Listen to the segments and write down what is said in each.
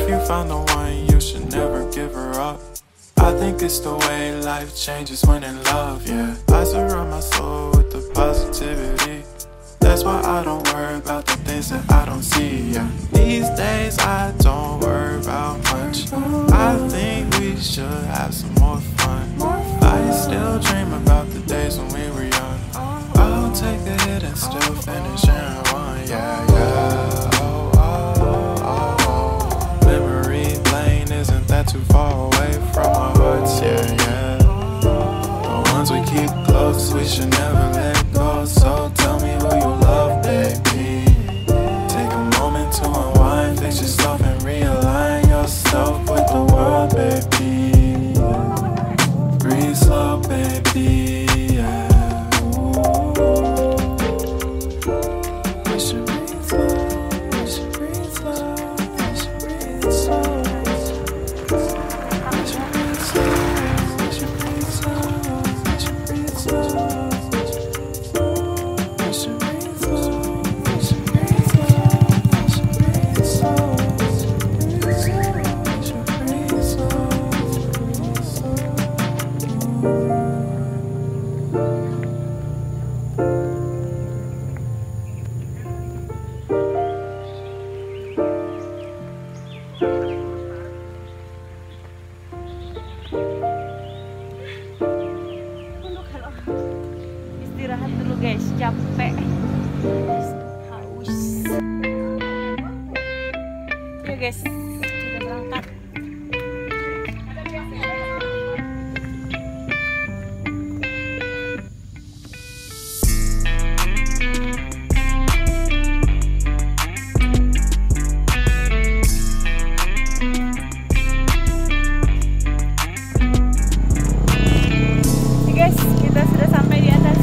If you find the one, you should never give her up. I think it's the way life changes when in love, yeah. I surround my soul with the positivity. That's why I don't worry about the things that I don't see, yeah. These days I don't worry about much. I think we should have some more fun. I still dream about the days when we were young. I'll take a hit and still finish in one, yeah, yeah. Oh, oh, oh, oh. Memory lane, isn't that too far away from our hearts, yeah, yeah. The ones we keep close, we should never let go. So tell me who you love, baby. Take a moment to unwind, fix yourself and realign yourself with the world, baby. Breathe slow, baby, yeah. We should breathe slow, we should breathe slow, we should breathe slow. We should breathe slow, we should breathe slow, we should breathe slow. We should breathe slow, we should breathe slow, we should breathe slow. We should breathe slow. Istirahat dulu guys, capek, haus. Yuk guys, kita berangkat. Guys, kita sudah sampai di atas.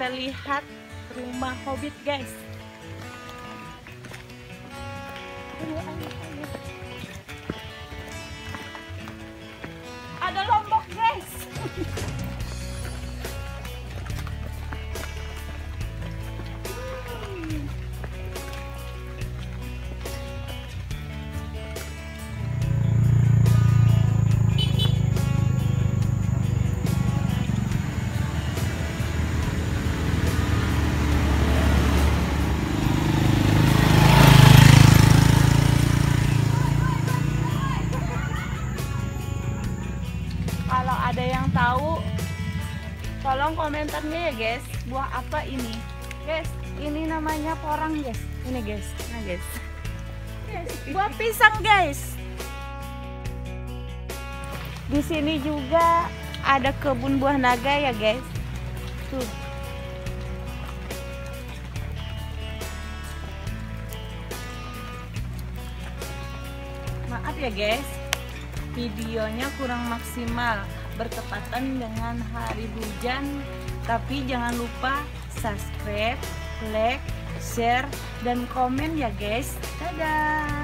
kita lihat rumah hobbit guys. Ada lombok guys. Kalau ada yang tahu, tolong komentarnya ya guys. Buah apa ini? Guys, ini namanya porang guys. Ini guys, nah guys. Buah pisang guys. Di sini juga ada kebun buah naga ya guys. Tuh. Maaf ya guys, videonya kurang maksimal bertepatan dengan hari hujan, tapi jangan lupa subscribe, like, share, dan komen ya guys. Dadah.